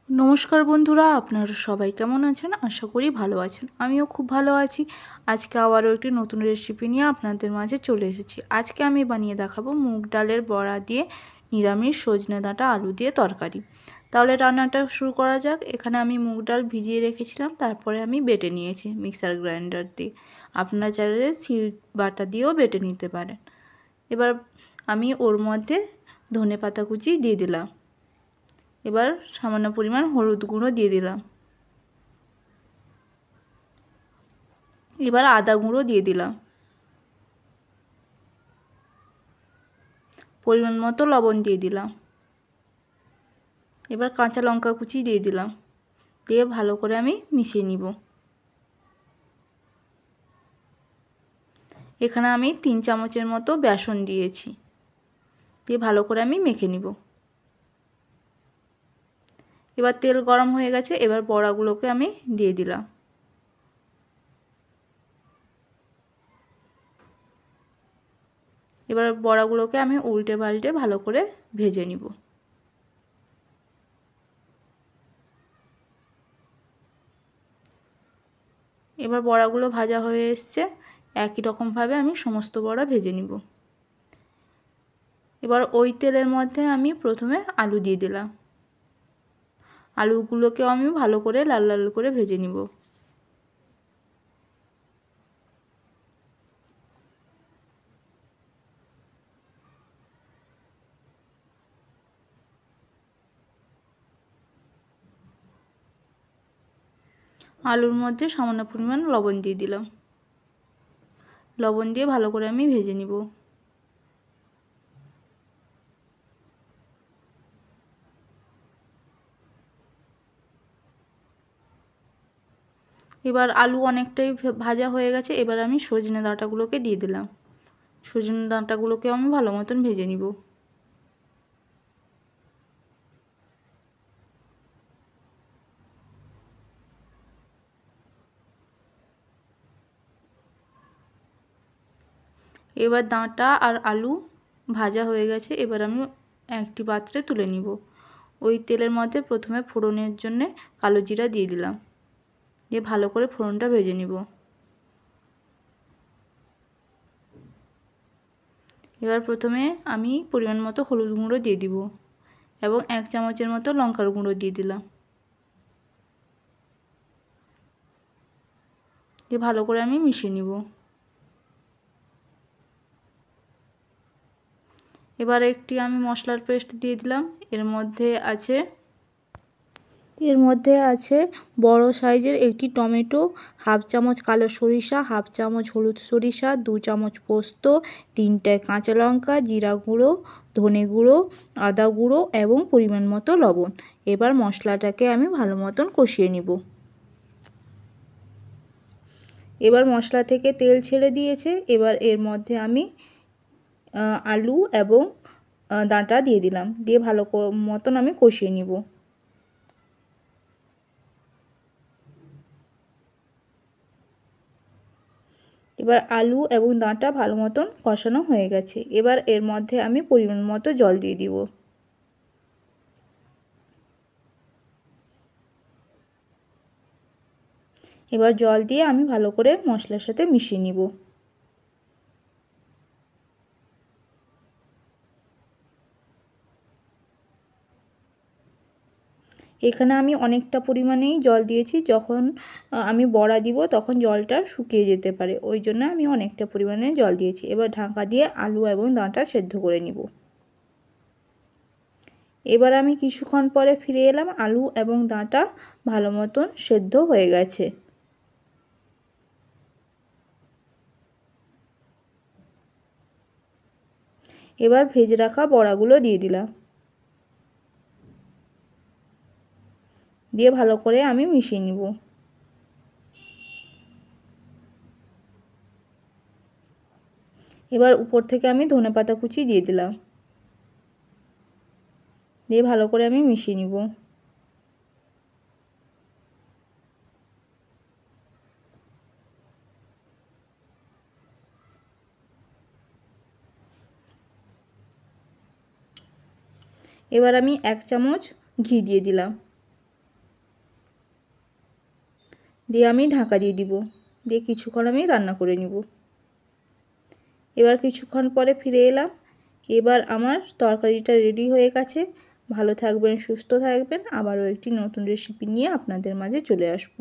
নমস্কার বন্ধুরা, আপনারা সবাই কেমন আছেন? আশা করি ভালো আছেন। আমিও খুব ভালো আছি। আজকে আবারও একটি নতুন রেসিপি নিয়ে আপনাদের মাঝে চলে এসেছি। আজকে আমি বানিয়ে দেখাবো মুগ ডালের বড়া দিয়ে নিরামিষ সজনে ডাঁটা আলু দিয়ে তরকারি। তাহলে রান্নাটা শুরু করা যাক। এখানে আমি মুগ ডাল ভিজিয়ে রেখেছিলাম, তারপরে আমি বেটে নিয়েছি মিক্সার গ্রাইন্ডার দিয়ে। আপনারা চাইলে শিল বাটা দিয়েও বেটে নিতে পারেন। এবার আমি ওর মধ্যে ধনেপাতা কুচি দিয়ে দিলাম। এবার সামান্য পরিমাণ হলুদ গুঁড়ো দিয়ে দিলাম। এবার আদা গুঁড়ো দিয়ে দিলাম। পরিমাণ মতো লবণ দিয়ে দিলাম। এবার কাঁচা লঙ্কা কুচি দিয়ে দিলাম। দিয়ে ভালো করে আমি মিশিয়ে নিব। এখানে আমি 3 চামচের মতো বেসন দিয়েছি। দিয়ে ভালো করে আমি মেখে নিব। এবার তেল গরম হয়ে গেছে, এবার বড়াগুলোকে আমি দিয়ে দিলাম। এবার বড়াগুলোকে আমি উল্টে পাল্টে ভালো করে ভেজে নিব। এবার বড়াগুলো ভাজা হয়ে এসছে। একই রকমভাবে আমি সমস্ত বড়া ভেজে নিব। এবার ওই তেলের মধ্যে আমি প্রথমে আলু দিয়ে দিলাম। আলুগুলোকেও আমি ভালো করে লাল লাল করে ভেজে নিব। আলুর মধ্যে সামান্য পরিমাণ লবণ দিয়ে দিলাম। লবণ দিয়ে ভালো করে আমি ভেজে নিব। এবার আলু অনেকটাই ভাজা হয়ে গেছে। এবার আমি সজনে ডাঁটাগুলোকে দিয়ে দিলাম। সজনে ডাঁটাগুলোকে আমি ভালো মতন ভেজে নিব। এবার ডাঁটা আর আলু ভাজা হয়ে গেছে। এবার আমি একটি পাত্রে তুলে নিব। ওই তেলের মধ্যে প্রথমে ফোড়নের জন্য কালো জিরা দিয়ে দিলাম। দিয়ে ভালো করে ফোড়নটা ভেজে নিব। এবার প্রথমে আমি পরিমাণ মতো হলুদ গুঁড়ো দিয়ে দিব এবং 1 চামচের মতো লঙ্কার গুঁড়ো দিয়ে দিলাম। দিয়ে ভালো করে আমি মিশিয়ে নিব। এবার একটি আমি মশলার পেস্ট দিয়ে দিলাম। এর মধ্যে আছে বড় সাইজের একটি টমেটো, হাফ চামচ কালো সরিষা, হাফ চামচ হলুদ সরিষা, 2 চামচ পোস্ত, 3টে কাঁচা লঙ্কা, জিরা গুঁড়ো, ধনে গুঁড়ো, আদা গুঁড়ো এবং পরিমাণ মতো লবণ। এবার মশলাটাকে আমি ভালো মতন কষিয়ে নিব। এবার মশলা থেকে তেল ছেড়ে দিয়েছে। এবার এর মধ্যে আমি আলু এবং ডাঁটা দিয়ে দিলাম। দিয়ে ভালো মতন আমি কষিয়ে নিব। এবার আলু এবং ডাঁটা ভালো মতন কষানো হয়ে গেছে। এবার এর মধ্যে আমি পরিমাণ মতো জল দিয়ে দিব। এবার জল দিয়ে আমি ভালো করে মশলার সাথে মিশিয়ে নিব। এখানে আমি অনেকটা পরিমাণেই জল দিয়েছি। যখন আমি বড়া দিব তখন জলটা শুকিয়ে যেতে পারে, ওই জন্য আমি অনেকটা পরিমাণে জল দিয়েছি। এবার ঢাকা দিয়ে আলু এবং ডাঁটা সেদ্ধ করে নিব। এবার আমি কিছুক্ষণ পরে ফিরে এলাম। আলু এবং ডাঁটা ভালো মতন সেদ্ধ হয়ে গেছে। এবার ভেজে রাখা বড়াগুলো দিয়ে দিলাম। দিয়ে ভালো করে আমি মিশিয়ে নিব। এবার উপর থেকে আমি ধনেপাতা কুচি দিয়ে দিলাম। দিয়ে ভালো করে আমি মিশিয়ে নিব। এবার আমি 1 চামচ ঘি দিয়ে দিলাম। দিয়ে আমি ঢাকা দিয়ে দিব, দিয়ে কিছুক্ষণ আমি রান্না করে নিব। এবার কিছুক্ষণ পরে ফিরে এলাম। এবার আমার তরকারিটা রেডি হয়ে গেছে। ভালো থাকবেন, সুস্থ থাকবেন। আবারও একটি নতুন রেসিপি নিয়ে আপনাদের মাঝে চলে আসবো।